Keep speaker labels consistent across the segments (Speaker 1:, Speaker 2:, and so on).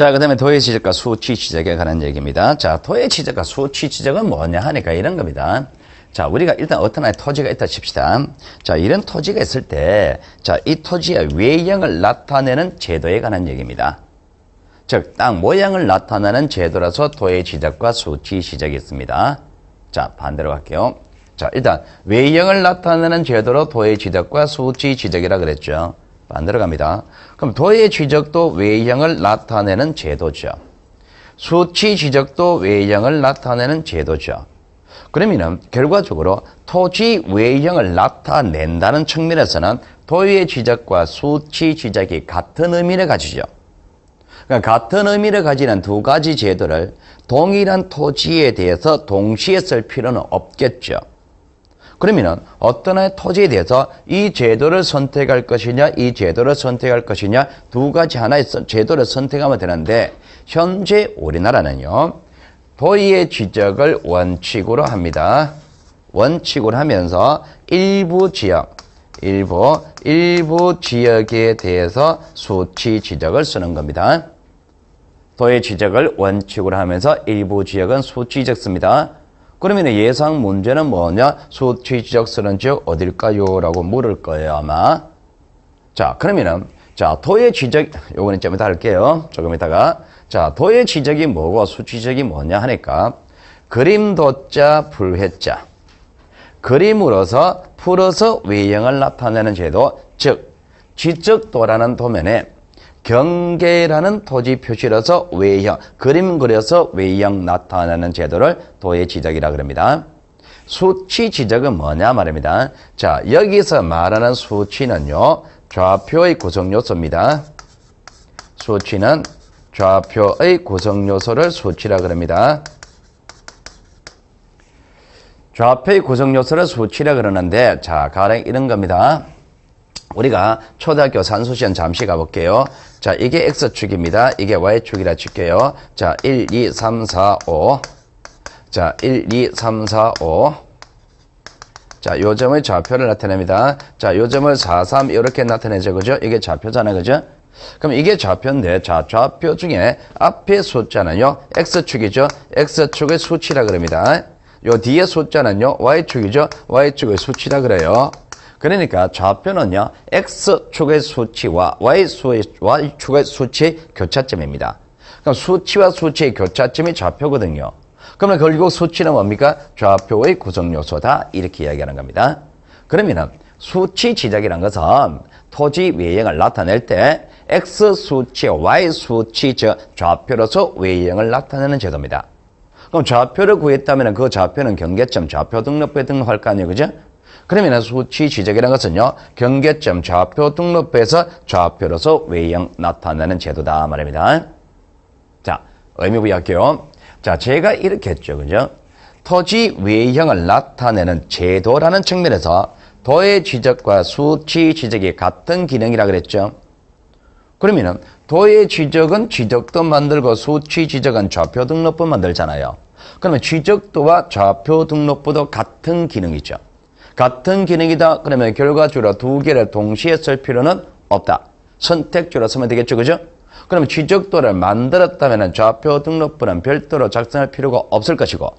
Speaker 1: 자, 그 다음에 도의 지적과 수치 지적에 관한 얘기입니다. 자, 도의 지적과 수치 지적은 뭐냐 하니까 이런 겁니다. 자, 우리가 일단 어떤 하나의 토지가 있다 칩시다. 자, 이런 토지가 있을 때, 자, 이 토지의 외형을 나타내는 제도에 관한 얘기입니다. 즉, 땅 모양을 나타내는 제도라서 도의 지적과 수치 지적이 있습니다. 자, 반대로 갈게요. 자, 일단 외형을 나타내는 제도로 도의 지적과 수치 지적이라 그랬죠. 반대로 갑니다. 그럼 도의 지적도 외형을 나타내는 제도죠. 수치 지적도 외형을 나타내는 제도죠. 그러면은 결과적으로 토지 외형을 나타낸다는 측면에서는 도의 지적과 수치 지적이 같은 의미를 가지죠. 그러니까 같은 의미를 가지는 두 가지 제도를 동일한 토지에 대해서 동시에 쓸 필요는 없겠죠. 그러면은 어떤 하나의 토지에 대해서 이 제도를 선택할 것이냐, 이 제도를 선택할 것이냐, 두 가지 하나의 제도를 선택하면 되는데, 현재 우리나라는요, 도의 지적을 원칙으로 합니다. 원칙으로 하면서 일부 지역에 대해서 수치 지적을 쓰는 겁니다. 도의 지적을 원칙으로 하면서 일부 지역은 수치 지적 씁니다. 그러면 예상 문제는 뭐냐? 수치 지적 쓰는 지역 어딜까요? 라고 물을 거예요, 아마. 자, 그러면은, 자, 도의 지적, 요거는 좀 이따 할게요. 조금 이따가. 자, 도의 지적이 뭐고 수치 지적이 뭐냐 하니까, 그림도자, 불회자. 그림으로서 풀어서 외형을 나타내는 제도, 즉, 지적도라는 도면에 경계라는 토지 표시로서 외형, 그림 그려서 외형 나타내는 제도를 도의 지적이라 그럽니다. 수치 지적은 뭐냐 말입니다. 자, 여기서 말하는 수치는요, 좌표의 구성 요소입니다. 수치는 좌표의 구성 요소를 수치라 그럽니다. 좌표의 구성 요소를 수치라 그러는데, 자, 가령 이런 겁니다. 우리가 초등학교 산수시험 잠시 가볼게요. 자, 이게 X축입니다. 이게 Y축이라 칠게요. 자, 1, 2, 3, 4, 5. 자, 1, 2, 3, 4, 5. 자, 요 점의 좌표를 나타냅니다. 자, 요 점을 4, 3 이렇게 나타내죠. 그죠? 이게 좌표잖아요. 그죠? 그럼 이게 좌표인데, 자, 좌표 중에 앞에 숫자는요, X축이죠. X축의 수치라 그럽니다. 요 뒤에 숫자는요, Y축이죠. Y축의 수치라 그래요. 그러니까 좌표는요, X축의 수치와 Y축의 수치의 교차점입니다. 그럼 수치와 수치의 교차점이 좌표거든요. 그러면 결국 수치는 뭡니까? 좌표의 구성요소다. 이렇게 이야기하는 겁니다. 그러면은 수치 지적이라는 것은 토지 외형을 나타낼 때 X수치, Y수치, 즉 좌표로서 외형을 나타내는 제도입니다. 그럼 좌표를 구했다면 그 좌표는 경계점, 좌표 등록부에 등록할 거 아니에요. 그죠? 그러면 수치 지적이라는 것은요, 경계점 좌표 등록부에서 좌표로서 외형 나타내는 제도다 말입니다. 자, 의미 부여할게요. 자, 제가 이렇게 했죠. 그죠? 토지 외형을 나타내는 제도라는 측면에서 도의 지적과 수치 지적이 같은 기능이라 그랬죠. 그러면은 도의 지적은 지적도 만들고 수치 지적은 좌표 등록부 만들잖아요. 그러면 지적도와 좌표 등록부도 같은 기능이죠. 같은 기능이다. 그러면 결과적으로 두 개를 동시에 쓸 필요는 없다. 선택적으로 쓰면 되겠죠. 그죠? 그럼 지적도를 만들었다면 좌표 등록부는 별도로 작성할 필요가 없을 것이고,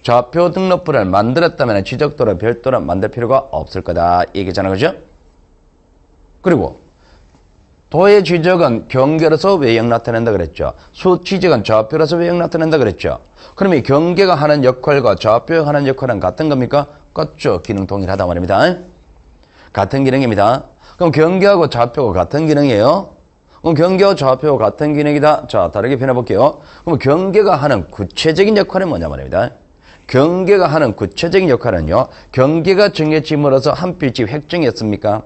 Speaker 1: 좌표 등록부를 만들었다면 지적도를 별도로 만들 필요가 없을 거다. 이 얘기잖아요. 그죠? 그리고 도의 지적은 경계로서 외형 나타낸다 그랬죠. 수치 지적은 좌표로서 외형 나타낸다 그랬죠. 그럼 이 경계가 하는 역할과 좌표가 하는 역할은 같은 겁니까? 같죠. 기능 동일하다 말입니다. 같은 기능입니다. 그럼 경계하고 좌표가 같은 기능이에요. 그럼 경계와 좌표가 같은 기능이다. 자, 다르게 표현해볼게요. 그럼 경계가 하는 구체적인 역할은 뭐냐 말입니다. 경계가 하는 구체적인 역할은요, 경계가 정해짐으로써 한 필지 획정했습니까?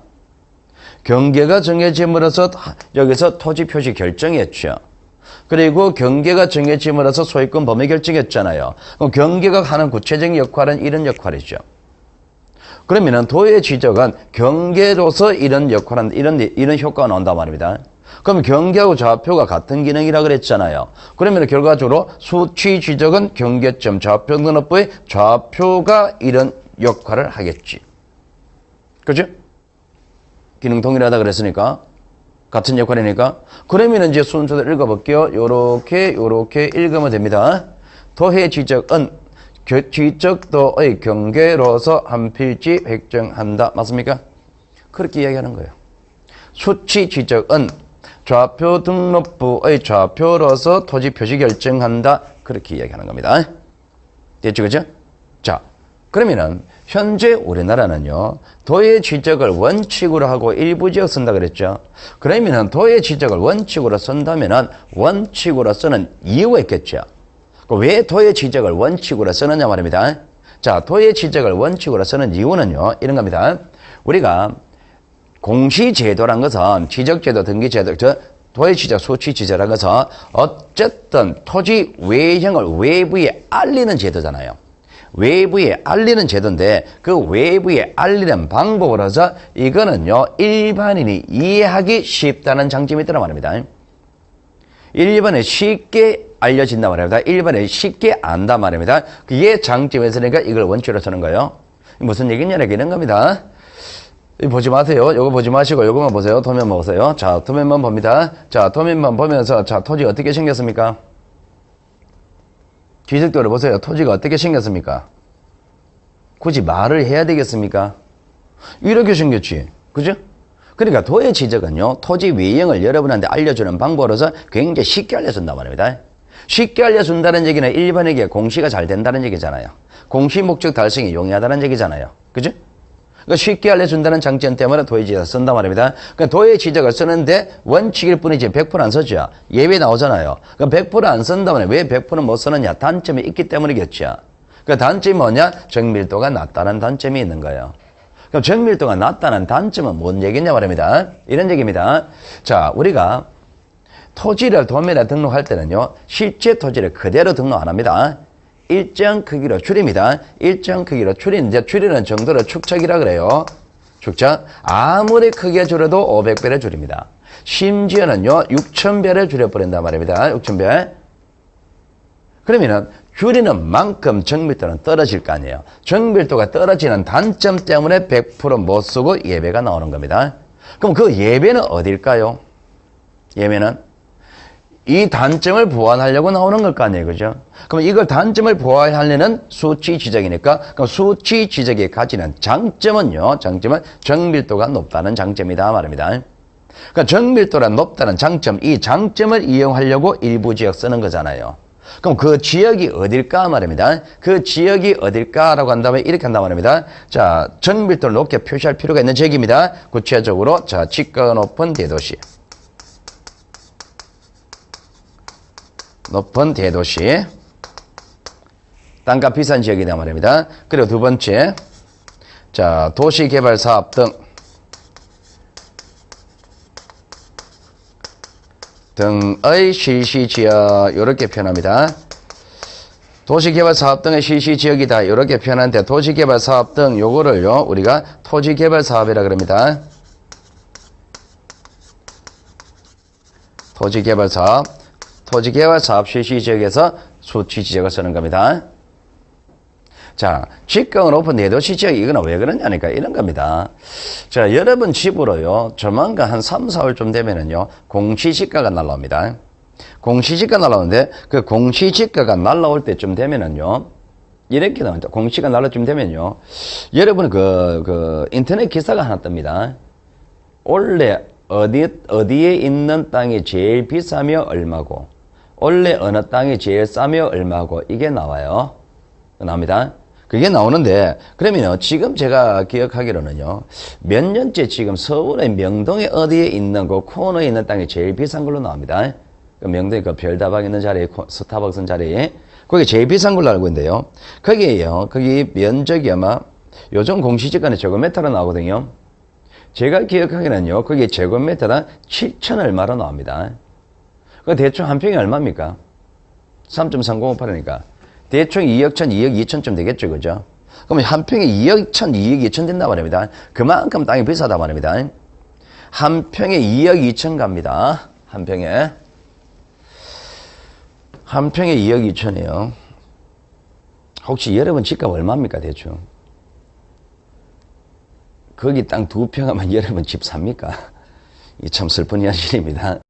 Speaker 1: 경계가 정해짐으로써 여기서 토지 표시 결정했죠. 그리고 경계가 정해짐으로써 소유권 범위 결정했잖아요. 그럼 경계가 하는 구체적인 역할은 이런 역할이죠. 그러면은 도의 지적은 경계로서 이런 역할은 이런 효과가 나온단 말입니다. 그럼 경계하고 좌표가 같은 기능이라 그랬잖아요. 그러면 결과적으로 수치 지적은 경계점 좌표 등록부의 좌표가 이런 역할을 하겠지. 그죠? 기능 동일하다 그랬으니까 같은 역할이니까. 그러면 이제 순서대로 읽어볼게요. 요렇게 읽으면 됩니다. 도해 지적은 지적도의 경계로서 한 필지 획정한다. 맞습니까? 그렇게 이야기하는 거예요. 수치 지적은 좌표 등록부의 좌표로서 토지 표시 결정한다. 그렇게 이야기하는 겁니다. 됐죠, 그죠? 자, 그러면은 현재 우리나라는요, 도의 지적을 원칙으로 하고 일부 지역 쓴다 그랬죠. 그러면은 도의 지적을 원칙으로 쓴다면은 원칙으로 쓰는 이유가 있겠죠. 왜 도의 지적을 원칙으로 쓰느냐 말입니다. 자, 도의 지적을 원칙으로 쓰는 이유는요, 이런 겁니다. 우리가 공시제도란 것은 지적제도, 등기제도, 도의 지적, 수치 지적이라는 것은 어쨌든 토지 외형을 외부에 알리는 제도잖아요. 외부에 알리는 제도인데 그 외부에 알리는 방법으로서 이거는요, 일반인이 이해하기 쉽다는 장점이 있다는 말입니다. 일반에 쉽게 알려진단 말입니다. 일반에 쉽게 안단 말입니다. 그게 장점이 있으니까 이걸 원칙으로 쓰는 거예요. 무슨 얘기냐, 이런 겁니다. 보지 마세요. 요거 보지 마시고 요거만 보세요. 도면만 보세요. 자, 도면만 봅니다. 자, 도면만 보면서 자, 토지 어떻게 생겼습니까? 지적도를 보세요. 토지가 어떻게 생겼습니까? 굳이 말을 해야 되겠습니까? 이렇게 생겼지. 그죠? 그러니까 도의 지적은요, 토지 외형을 여러분한테 알려주는 방법으로서 굉장히 쉽게 알려준단 말입니다. 쉽게 알려준다는 얘기는 일반에게 공시가 잘 된다는 얘기잖아요. 공시 목적 달성이 용이하다는 얘기잖아요. 그죠? 그러니까 쉽게 알려준다는 장점 때문에 도의 지적을 쓴단 말입니다. 그러니까 도의 지적을 쓰는데 원칙일 뿐이지 100% 안 쓰죠. 예외 나오잖아요. 그러니까 100%안 쓴다면 왜 100%는 못 쓰느냐? 단점이 있기 때문이겠죠. 그 단점이 뭐냐? 정밀도가 낮다는 단점이 있는 거예요. 그럼 정밀도가 낮다는 단점은 뭔 얘기냐 말입니다. 이런 얘기입니다. 자, 우리가 토지를 도면에 등록할 때는요, 실제 토지를 그대로 등록 안 합니다. 일정 크기로 줄입니다. 일정 크기로 줄이는 정도를 축척이라 그래요. 축척. 아무리 크게 줄여도 500배를 줄입니다. 심지어는요, 6000배를 줄여버린단 말입니다. 6000배. 그러면은 줄이는 만큼 정밀도는 떨어질 거 아니에요. 정밀도가 떨어지는 단점 때문에 100% 못 쓰고 예배가 나오는 겁니다. 그럼 그 예배는 어딜까요? 예배는 이 단점을 보완하려고 나오는 걸 거 아니에요. 그죠? 그럼 이걸 단점을 보완하려는 수치 지적이니까, 그럼 수치 지적이 가지는 장점은요, 장점은 정밀도가 높다는 장점이다 말입니다. 그러니까 정밀도가 높다는 장점, 이 장점을 이용하려고 일부 지역 쓰는 거잖아요. 그럼 그 지역이 어딜까 말입니다. 그 지역이 어딜까라고 한다면 이렇게 한단 말입니다. 자, 정밀도를 높게 표시할 필요가 있는 지역입니다. 구체적으로, 자, 지가가 높은 대도시. 높은 대도시. 땅값 비싼 지역이다 말입니다. 그리고 두 번째, 자, 도시개발사업 등의 실시지역, 이렇게 표현합니다. 도시개발사업 등의 실시지역이다, 이렇게 표현하는데, 도시개발사업 등 요거를요, 우리가 토지개발사업이라 그럽니다. 토지개발사업 실시지역에서 수치지역을 쓰는 겁니다. 자, 직경은 높은 대도시 지역, 이거는 왜 그러냐니까 이런 겁니다. 자, 여러분 집으로요, 조만간 한 3, 4월쯤 되면은요, 공시지가가 날라옵니다. 공시지가 날라오는데, 그 공시지가가 날라올 때쯤 되면은요, 이렇게 나옵니다. 공시가 날라올 쯤 되면요, 여러분 인터넷 기사가 하나 뜹니다. 원래 어디에 있는 땅이 제일 비싸며 얼마고, 원래 어느 땅이 제일 싸며 얼마고, 이게 나와요. 나옵니다. 그게 나오는데, 그러면요, 지금 제가 기억하기로는요, 몇 년째 지금 서울의 명동에 어디에 있는 그 코너에 있는 땅이 제일 비싼 걸로 나옵니다. 그 명동에 그 별다방 있는 자리에, 스타벅스 있는 자리에, 거기 제일 비싼 걸로 알고 있는데요. 거기에요, 거기 면적이 아마, 요즘 공시지가는 제곱미터로 나오거든요. 제가 기억하기로는요, 거기 제곱미터당 7천 얼마로 나옵니다. 그 대충 한 평이 얼마입니까? 3.3058이니까. 대충 2억 1천, 2억 2천쯤 되겠죠, 그죠? 그러면 한 평에 2억 1천, 2억 2천 된단 말입니다. 그만큼 땅이 비싸단 말입니다. 한 평에 2억 2천 갑니다. 한 평에. 한 평에 2억 2천이에요. 혹시 여러분 집값 얼마입니까, 대충? 거기 땅 2평 하면 여러분 집 삽니까? 이 참 슬픈 현실입니다.